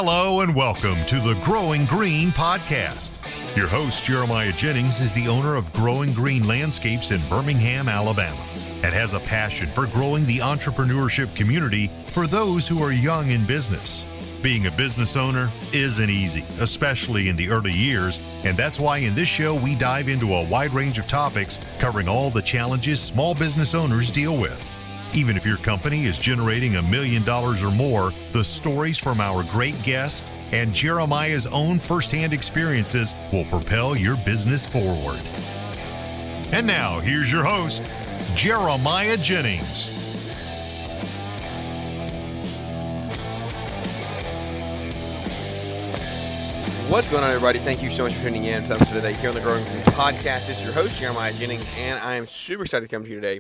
Hello and welcome to the Growing Green podcast. Your host, Jeremiah Jennings, is the owner of Growing Green Landscapes in Birmingham, Alabama, and has a passion for growing the entrepreneurship community for those who are young in business. Being a business owner isn't easy, especially in the early years, and that's why in this show we dive into a wide range of topics covering all the challenges small business owners deal with. Even if your company is generating $1 million or more, the stories from our great guest and Jeremiah's own firsthand experiences will propel your business forward. And now, here's your host, Jeremiah Jennings. What's going on, everybody? Thank you so much for tuning in to episode today here on the Growing Green podcast. This is your host, Jeremiah Jennings, and I am super excited to come to you today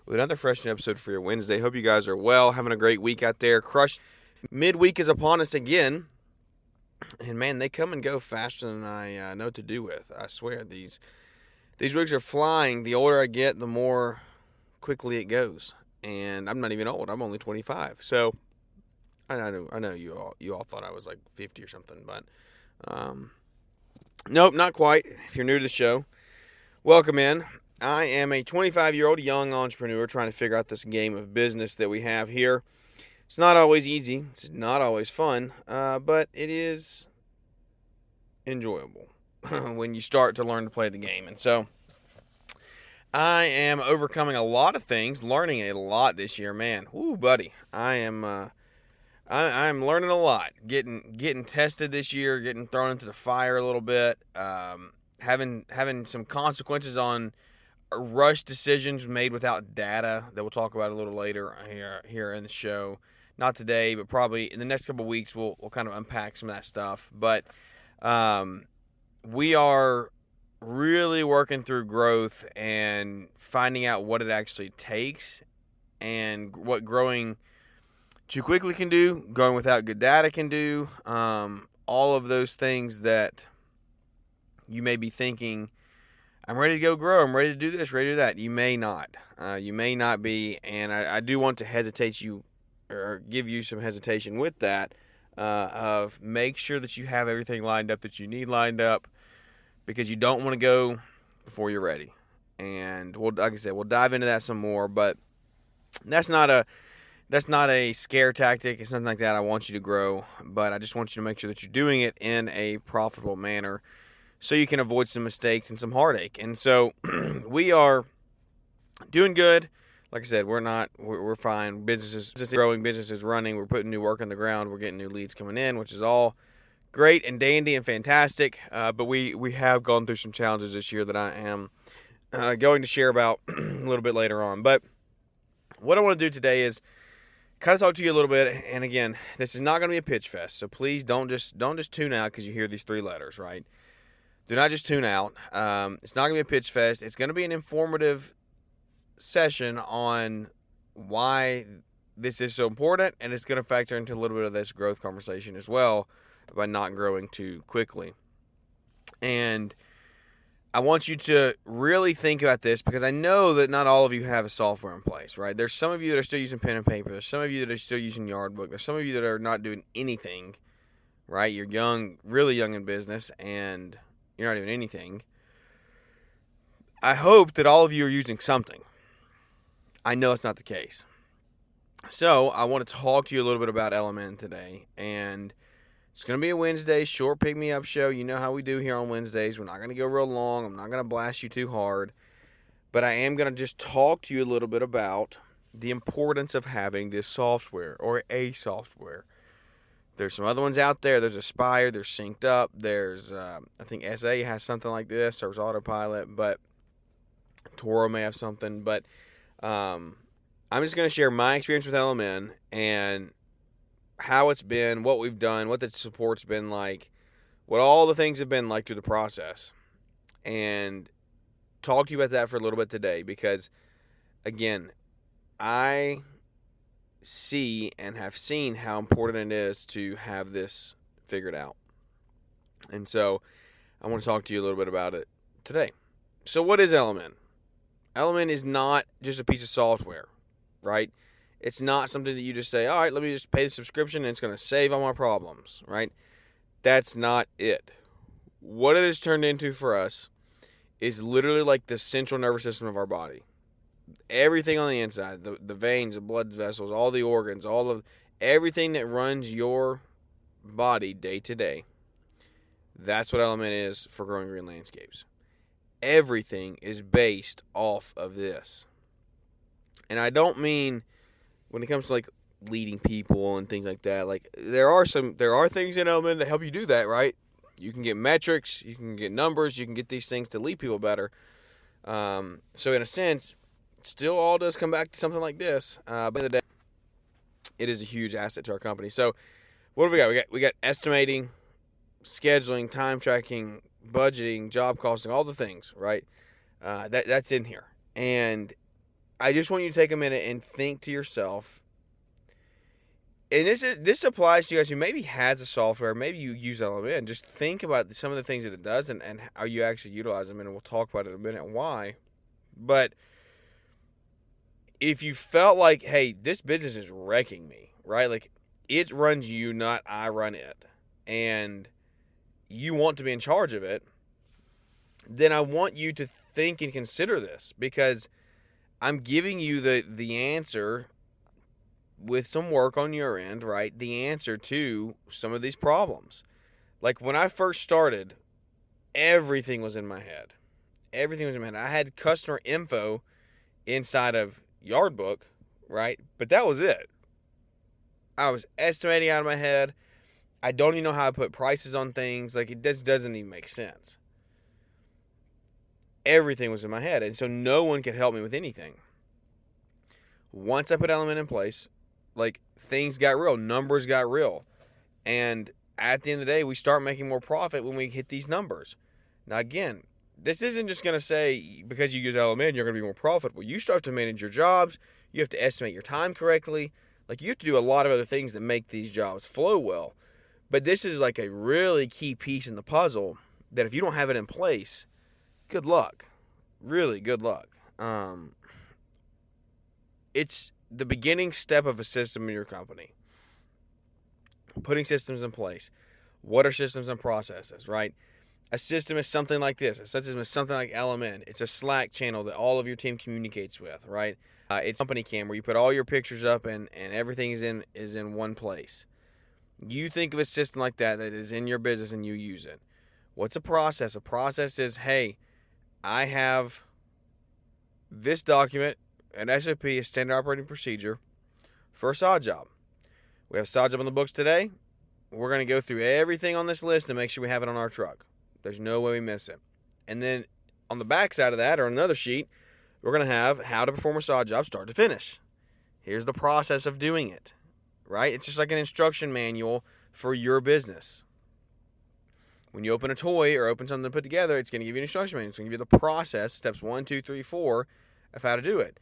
with another fresh new episode for your Wednesday. Hope you guys are well, having a great week out there. Crushed midweek is upon us again, and man, they come and go faster than I know what to do with. I swear, these weeks are flying. The older I get, the more quickly it goes, and I'm not even old. I'm only 25, so I know you all thought I was like 50 or something, but nope, not quite. If you're new to the show, welcome in. I am a 25-year-old young entrepreneur trying to figure out this game of business that we have here. It's not always easy. It's not always fun, but it is enjoyable when you start to learn to play the game. And so I am overcoming a lot of things, learning a lot this year. Man, whoo, buddy, I'm learning a lot. Getting tested this year, getting thrown into the fire a little bit, having some consequences on rush decisions made without data that we'll talk about a little later here in the show. Not today, but probably in the next couple of weeks we'll kind of unpack some of that stuff. But we are really working through growth and finding out what it actually takes and what growing too quickly can do, going without good data can do, all of those things that you may be thinking, I'm ready to go grow, I'm ready to do this, ready to do that. You may not. You may not be, and I do want to hesitate you or give you some hesitation with that of make sure that you have everything lined up that you need lined up, because you don't want to go before you're ready. And like I said, we'll dive into that some more, but that's not a scare tactic. It's nothing like that. I want you to grow, but I just want you to make sure that you're doing it in a profitable manner so you can avoid some mistakes and some heartache. And so we are doing good. Like I said, we're fine. Business is growing, business is running. We're putting new work on the ground. We're getting new leads coming in, which is all great and dandy and fantastic. But we have gone through some challenges this year that I am going to share about a little bit later on. But what I want to do today is kind of talk to you a little bit. And again, this is not going to be a pitch fest, so please don't just tune out because you hear these three letters, right? Do not just tune out. It's not going to be a pitch fest. It's going to be an informative session on why this is so important, and it's going to factor into a little bit of this growth conversation as well by not growing too quickly. And I want you to really think about this, because I know that not all of you have a software in place, right? There's some of you that are still using pen and paper. There's some of you that are still using Yardbook. There's some of you that are not doing anything, right? You're young, really young in business, and you're not doing anything. I hope that all of you are using something. I know it's not the case. So I want to talk to you a little bit about LMN today, and it's going to be a Wednesday short pick-me-up show. You know how we do here on Wednesdays. We're not going to go real long. I'm not going to blast you too hard, but I am going to just talk to you a little bit about the importance of having this software or a software. There's some other ones out there. There's Aspire. There's Synced Up. There's, I think SA has something like this. There's Autopilot, but Toro may have something. But I'm just going to share my experience with LMN and how it's been, what we've done, what the support's been like, what all the things have been like through the process, and talk to you about that for a little bit today, because, again, I see and have seen how important it is to have this figured out. And so I want to talk to you a little bit about it today. So what is LMN? LMN is not just a piece of software, right? It's not something that you just say, all right, let me just pay the subscription and it's going to save all my problems, right? That's not it. What it has turned into for us is literally like the central nervous system of our body. Everything on the inside, the veins, the blood vessels, all the organs, everything that runs your body day to day. That's what LMN is for Growing Green Landscapes. Everything is based off of this. And I don't mean when it comes to like leading people and things like that. Like there are things in LMN that help you do that, right? You can get metrics, you can get numbers, you can get these things to lead people better. So in a sense, it still all does come back to something like this. But at the end of the day, it is a huge asset to our company. So what have we got? We got estimating, scheduling, time tracking, budgeting, job costing, all the things, right? That's in here. And I just want you to take a minute and think to yourself, and this applies to you guys who maybe has a software, maybe you use LMN. Just think about some of the things that it does and how you actually utilize them, and we'll talk about it in a minute why. But if you felt like, hey, this business is wrecking me, right? Like it runs you, not I run it, and you want to be in charge of it, then I want you to think and consider this, because I'm giving you the answer with some work on your end, right? The answer to some of these problems. Like when I first started, everything was in my head. Everything was in my head. I had customer info inside of Yardbook, right? But that was it. I was estimating out of my head. I don't even know how I put prices on things. Like it just doesn't even make sense. Everything was in my head, and so no one could help me with anything. Once I put LMN in place, like things got real, numbers got real, and at the end of the day, we start making more profit when we hit these numbers. Now again, this isn't just going to say because you use LMN you're going to be more profitable. You start to manage your jobs. You have to estimate your time correctly. Like you have to do a lot of other things that make these jobs flow well. But this is like a really key piece in the puzzle that if you don't have it in place, good luck. Really good luck. It's the beginning step of a system in your company. Putting systems in place. What are systems and processes, right? A system is something like this. A system is something like LMN. It's a Slack channel that all of your team communicates with, right? It's company cam where you put all your pictures up and everything is in one place. You think of a system like that is in your business and you use it. What's a process? A process is, hey, I have this document, an SOP, a standard operating procedure, for a sod job. We have a sod job on the books today. We're going to go through everything on this list and make sure we have it on our truck. There's no way we miss it. And then on the back side of that, or another sheet, we're going to have how to perform a sod job start to finish. Here's the process of doing it, right? It's just like an instruction manual for your business. When you open a toy or open something to put together, it's going to give you an instruction manual. It's going to give you the process, steps 1, 2, 3, 4, of how to do it.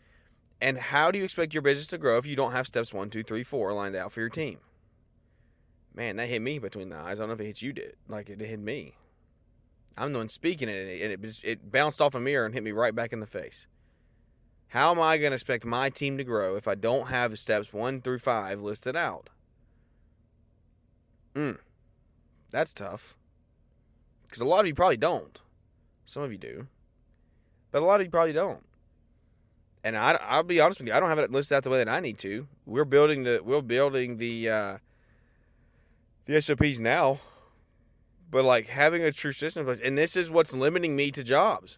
And how do you expect your business to grow if you don't have steps 1, 2, 3, 4 lined out for your team? Man, that hit me between the eyes. I don't know if it hit you, like it hit me. I'm the one speaking it, and it bounced off a mirror and hit me right back in the face. How am I going to expect my team to grow if I don't have the steps 1 through 5 listed out? That's tough. Because a lot of you probably don't. Some of you do. But a lot of you probably don't. And I'll be honest with you, I don't have it listed out the way that I need to. We're building the SOPs now. But like having a true system in place, and this is what's limiting me to jobs.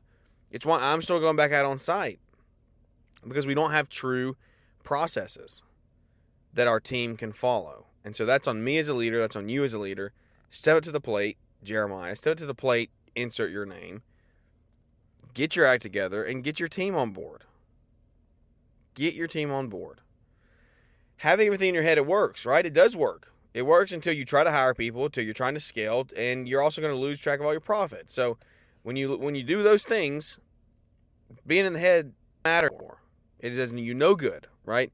It's why I'm still going back out on site. Because we don't have true processes that our team can follow. And so that's on me as a leader, that's on you as a leader. Step it to the plate, Jeremiah. Step it to the plate, insert your name. Get your act together and get your team on board. Get your team on board. Having everything in your head, it works, right? It does work. It works until you try to hire people, until you're trying to scale, and you're also going to lose track of all your profit. So when you do those things, being in the head matters more. It doesn't you no good, right?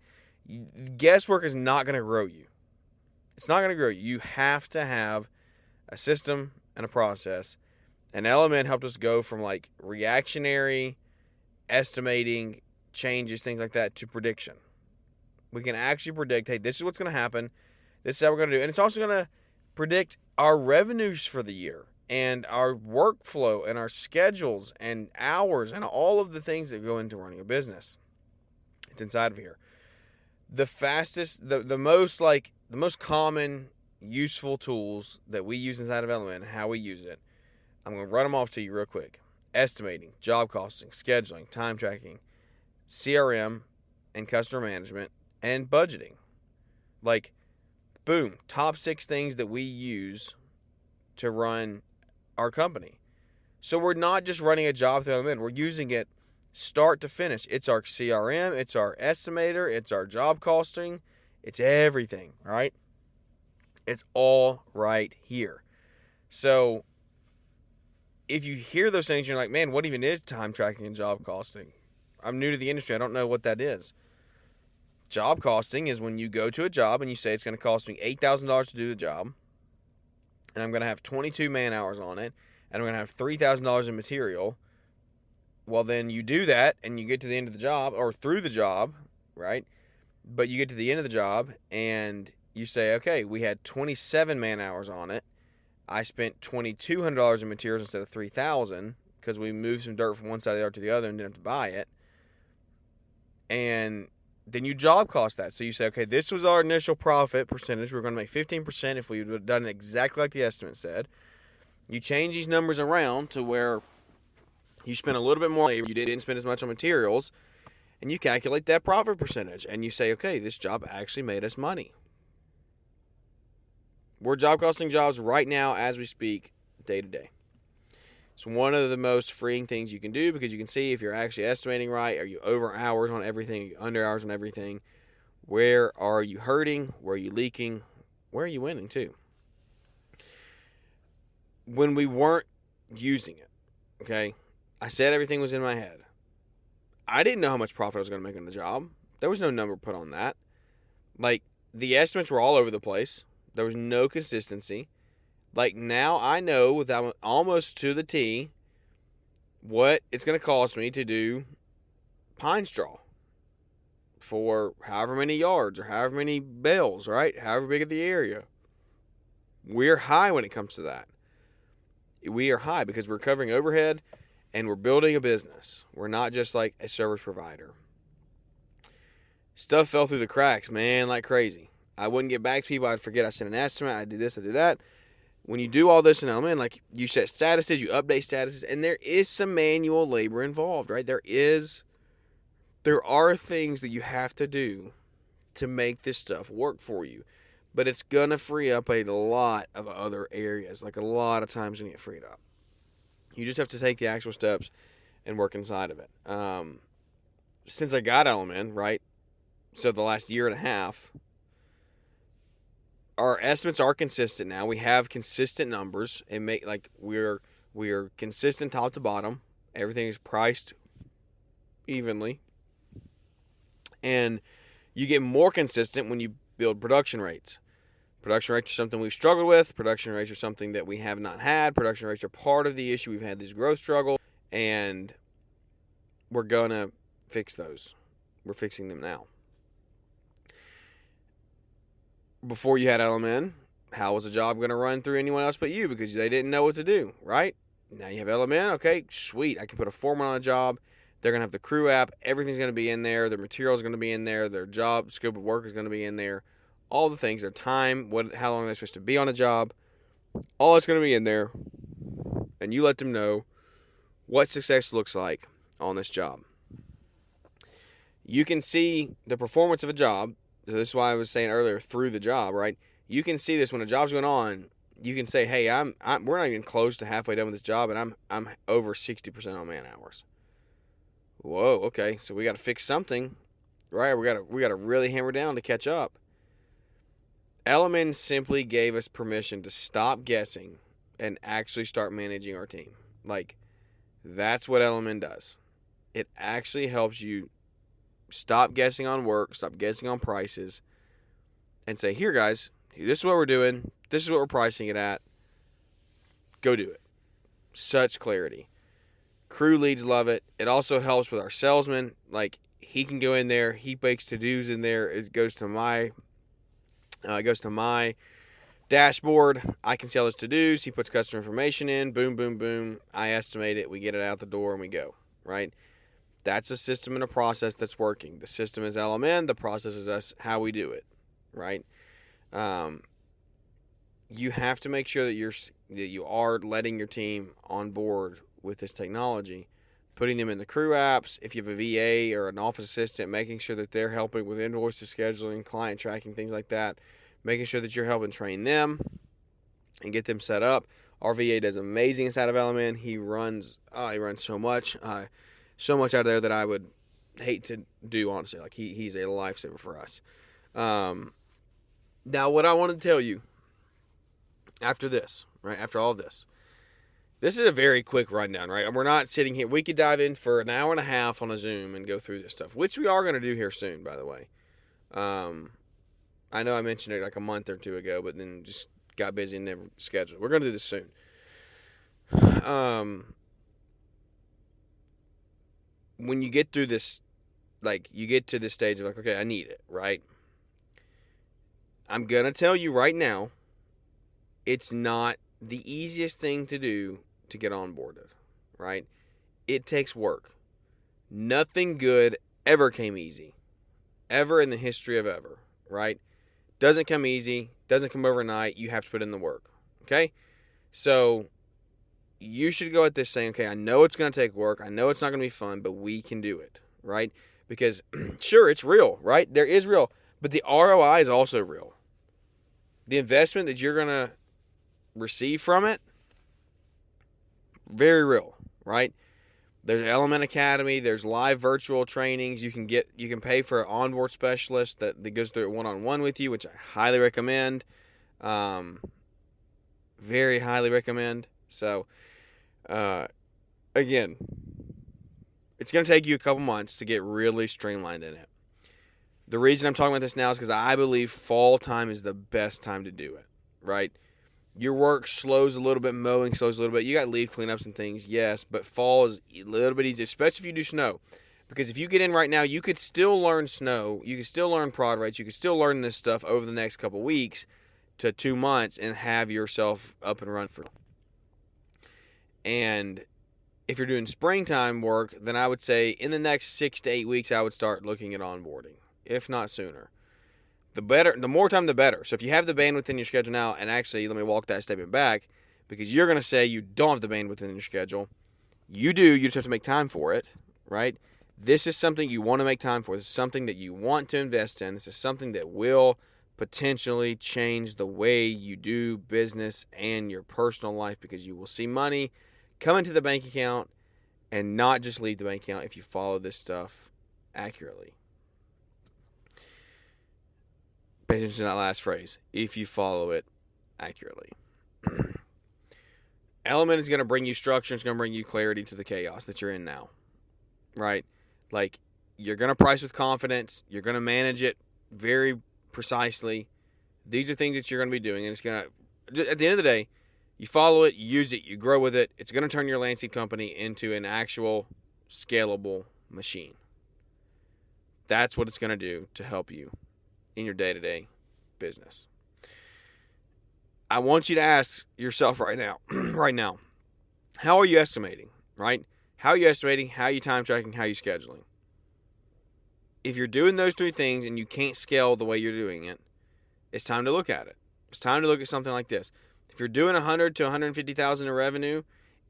Guesswork is not going to grow you. It's not going to grow you. You have to have a system and a process. And LMN helped us go from like reactionary, estimating, changes, things like that, to prediction. We can actually predict, hey, this is what's going to happen. This is how we're going to do it. And it's also going to predict our revenues for the year and our workflow and our schedules and hours and all of the things that go into running a business. It's inside of here. The fastest, the most common useful tools that we use inside of LMN, how we use it, I'm going to run them off to you real quick. Estimating, job costing, scheduling, time tracking, CRM, and customer management, and budgeting. Like, boom, top 6 things that we use to run our company. So we're not just running a job through LMN. We're using it start to finish. It's our CRM, it's our estimator, it's our job costing, it's everything, all right? It's all right here. So if you hear those things, you're like, man, what even is time tracking and job costing? I'm new to the industry. I don't know what that is. Job costing is when you go to a job and you say it's going to cost me $8,000 to do the job, and I'm going to have 22 man hours on it, and I'm going to have $3,000 in material. Well, then you do that, and you get to the end of the job, or through the job, right? But you get to the end of the job, and you say, okay, we had 27 man hours on it. I spent $2,200 in materials instead of $3,000 because we moved some dirt from one side of the yard to the other and didn't have to buy it. And then you job cost that. So you say, okay, this was our initial profit percentage. We're going to make 15% if we would have done it exactly like the estimate said. You change these numbers around to where you spend a little bit more labor. You didn't spend as much on materials. And you calculate that profit percentage. And you say, okay, this job actually made us money. We're job costing jobs right now as we speak, day to day. It's one of the most freeing things you can do because you can see if you're actually estimating right. Are you over hours on everything? Are you under hours on everything? Where are you hurting? Where are you leaking? Where are you winning too? When we weren't using it, okay, I said everything was in my head. I didn't know how much profit I was going to make on the job. There was no number put on that. Like, the estimates were all over the place. There was no consistency. Like, now I know without almost to the T what it's going to cost me to do pine straw for however many yards or however many bales, right? However big of the area. We're high when it comes to that. We are high because we're covering overhead and we're building a business. We're not just like a service provider. Stuff fell through the cracks, man, like crazy. I wouldn't get back to people. I'd forget I sent an estimate. I'd do this, I'd do that. When you do all this in LMN, like you set statuses, you update statuses, and there is some manual labor involved, right? There are things that you have to do to make this stuff work for you. But it's going to free up a lot of other areas. Like a lot of times going to get freed up. You just have to take the actual steps and work inside of it. Since I got LMN, right, so the last year and a half, our estimates are consistent now. We have consistent numbers and make like we're consistent top to bottom. Everything is priced evenly. And you get more consistent when you build production rates. Production rates are something we've struggled with. Production rates are something that we have not had. Production rates are part of the issue. We've had these growth struggles, and we're going to fix those. We're fixing them now. Before you had LMN, how was the job going to run through anyone else but you? Because they didn't know what to do, right? Now you have LMN. Okay, sweet. I can put a foreman on a job. They're going to have the crew app. Everything's going to be in there. Their material is going to be in there. Their job scope of work is going to be in there. All the things, their time, how long they're supposed to be on a job, all that's going to be in there. And you let them know what success looks like on this job. You can see the performance of a job. So this is why I was saying earlier, through the job, right? You can see this when a job's going on. You can say, hey, we're not even close to halfway done with this job, and I'm over 60% on man hours. Whoa, okay, so we got to fix something, right? We got to really hammer down to catch up. LMN simply gave us permission to stop guessing and actually start managing our team. Like, that's what LMN does. It actually helps you stop guessing on work, stop guessing on prices, and say, here, guys, this is what we're doing. This is what we're pricing it at. Go do it. Such clarity. Crew leads love it. It also helps with our salesmen. Like, he can go in there. He makes to-dos in there. It goes to my dashboard. I can see all those to-dos. He puts customer information in. Boom, boom, boom. I estimate it. We get it out the door and we go, right? That's a system and a process that's working. The system is LMN. The process is us, how we do it, right? You have to make sure that you are letting your team on board with this technology, putting them in the crew apps. If you have a VA or an office assistant, making sure that they're helping with invoices, scheduling, client tracking, things like that, making sure that you're helping train them and get them set up. Our VA does amazing inside of LMN. He runs so much out of there that I would hate to do, honestly. Like he's a lifesaver for us. Now, what I want to tell you after this, right? After all this is a very quick rundown, right? And we're not sitting here. We could dive in for an hour and a half on a Zoom and go through this stuff, which we are going to do here soon, by the way. I know I mentioned it like a month or two ago, but then just got busy and never scheduled. We're going to do this soon. When you get through this, like you get to this stage of like, okay, I need it, right? I'm going to tell you right now, it's not the easiest thing to do to get onboarded, right? It takes work. Nothing good ever came easy, ever in the history of ever, right? Doesn't come easy, doesn't come overnight. You have to put in the work, okay? So you should go at this saying, okay, I know it's going to take work. I know it's not going to be fun, but we can do it, right? Because sure, it's real, right? There is real, but the ROI is also real. The investment that you're going to receive from it, very real, right? There's LMN Academy. There's live virtual trainings. You can pay for an onboard specialist that goes through it one-on-one with you, which I highly recommend. Very highly recommend. So, again, it's going to take you a couple months to get really streamlined in it. The reason I'm talking about this now is because I believe fall time is the best time to do it, right? Your work slows a little bit, mowing slows a little bit. You got leaf cleanups and things, yes, but fall is a little bit easier, especially if you do snow. Because if you get in right now, you could still learn snow, you could still learn prod rates, you could still learn this stuff over the next couple weeks to 2 months and have yourself up and running for. And if you're doing springtime work, then I would say in the next 6 to 8 weeks, I would start looking at onboarding, if not sooner. The more time, the better. So if you have the bandwidth in your schedule now, and actually, let me walk that statement back, because you're going to say you don't have the bandwidth in your schedule. You do. You just have to make time for it, right? This is something you want to make time for. This is something that you want to invest in. This is something that will potentially change the way you do business and your personal life, because you will see money come into the bank account and not just leave the bank account if you follow this stuff accurately. Pay attention to that last phrase. If you follow it accurately. LMN is going to bring you structure. It's going to bring you clarity to the chaos that you're in now. Right? Like, you're going to price with confidence. You're going to manage it very precisely. These are things that you're going to be doing. And it's going to, at the end of the day, you follow it, you use it, you grow with it. It's going to turn your landscape company into an actual scalable machine. That's what it's going to do to help you in your day-to-day business. I want you to ask yourself right now, how are you estimating, right? How are you estimating? How are you time tracking? How are you scheduling? If you're doing those three things and you can't scale the way you're doing it, it's time to look at it. It's time to look at something like this. If you're doing 100 to 150,000 in revenue,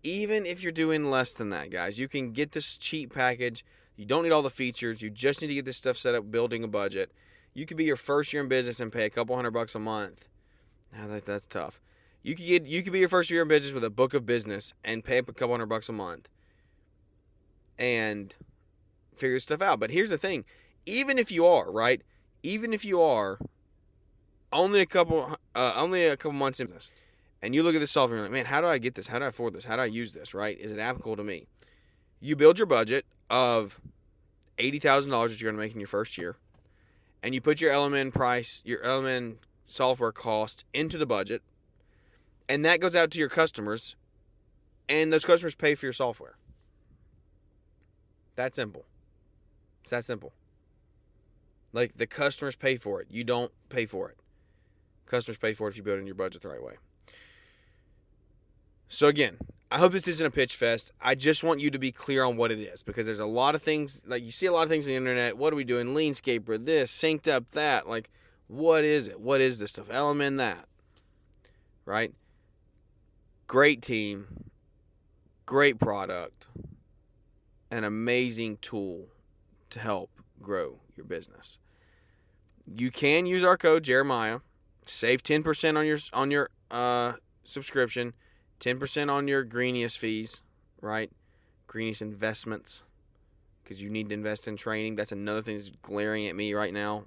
even if you're doing less than that, guys, you can get this cheap package. You don't need all the features. You just need to get this stuff set up, building a budget. You could be your first year in business and pay a couple $100 a month. Now that's tough. You could be your first year in business with a book of business and pay up a couple $100 a month and figure stuff out. But here's the thing: even if you are right, even if you are only a couple months in business, and you look at this software and you're like, man, how do I get this? How do I afford this? How do I use this? Right? Is it applicable to me? You build your budget of $80,000 that you're going to make in your first year. And you put your LMN price, your LMN software cost into the budget, and that goes out to your customers, and those customers pay for your software. That simple. It's that simple. Like, the customers pay for it. You don't pay for it. Customers pay for it if you build it in your budget the right way. So again, I hope this isn't a pitch fest. I just want you to be clear on what it is, because there's a lot of things, like you see a lot of things on the internet. What are we doing? Leanscaper, this, synced up, that. Like, what is it? What is this stuff? LMN, that. Right? Great team, great product, an amazing tool to help grow your business. You can use our code Jeremiah, save 10% on your subscription, 10% on your Greenius fees, right? Greenius investments, because you need to invest in training. That's another thing that's glaring at me right now,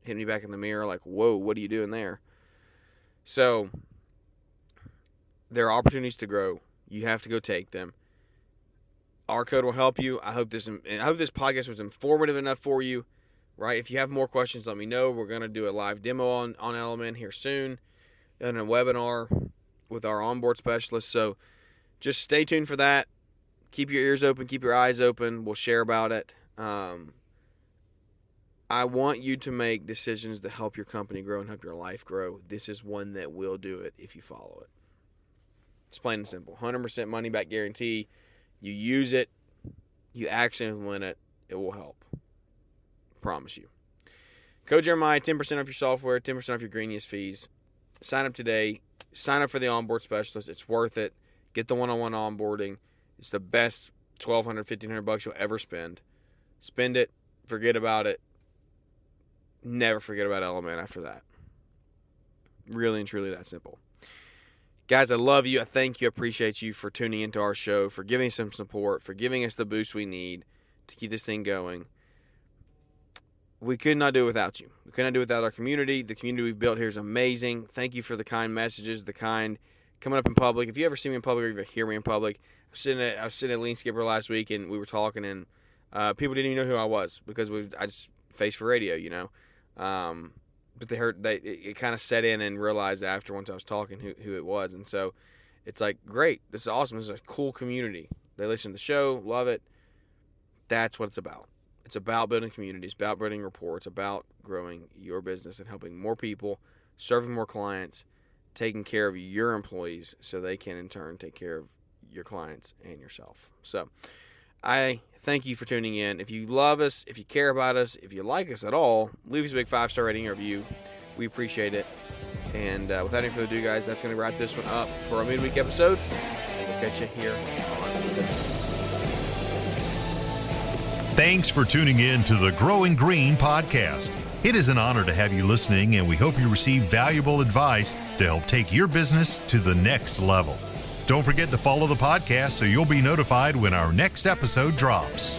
hitting me back in the mirror like, whoa, what are you doing there? So there are opportunities to grow. You have to go take them. Our code will help you. I hope this podcast was informative enough for you, right? If you have more questions, let me know. We're going to do a live demo on LMN here soon and a webinar with our onboard specialist. So just stay tuned for that. Keep your ears open. Keep your eyes open. We'll share about it. I want you to make decisions to help your company grow and help your life grow. This is one that will do it if you follow it. It's plain and simple. 100% money back guarantee. You use it, you actually implement it, it will help. Promise you. Code Jeremiah, 10% off your software, 10% off your Greenius fees. Sign up today. Sign up for the onboard specialist. It's worth it. Get the one-on-one onboarding. It's the best $1,200, $1,500 you'll ever spend. Spend it. Forget about it. Never forget about LMN after that. Really and truly that simple. Guys, I love you. I thank you. I appreciate you for tuning into our show, for giving us some support, for giving us the boost we need to keep this thing going. We could not do it without you. We could not do it without our community. The community we've built here is amazing. Thank you for the kind messages, the kind coming up in public. If you ever see me in public or you ever hear me in public, I was sitting at Leanscaper last week, and we were talking, and people didn't even know who I was because I just faced for radio, you know. But it kind of set in and realized after once I was talking who it was. And so it's like, great, this is awesome. This is a cool community. They listen to the show, love it. That's what it's about. It's about building communities, about building rapport. It's about growing your business and helping more people, serving more clients, taking care of your employees so they can in turn take care of your clients and yourself. So I thank you for tuning in. If you love us, if you care about us, if you like us at all, leave us a big 5-star rating or review. We appreciate it. And without any further ado, guys, that's going to wrap this one up for our midweek episode. And we'll catch you here on Wednesday. Thanks for tuning in to the Growing Green podcast. It is an honor to have you listening, and we hope you receive valuable advice to help take your business to the next level. Don't forget to follow the podcast so you'll be notified when our next episode drops.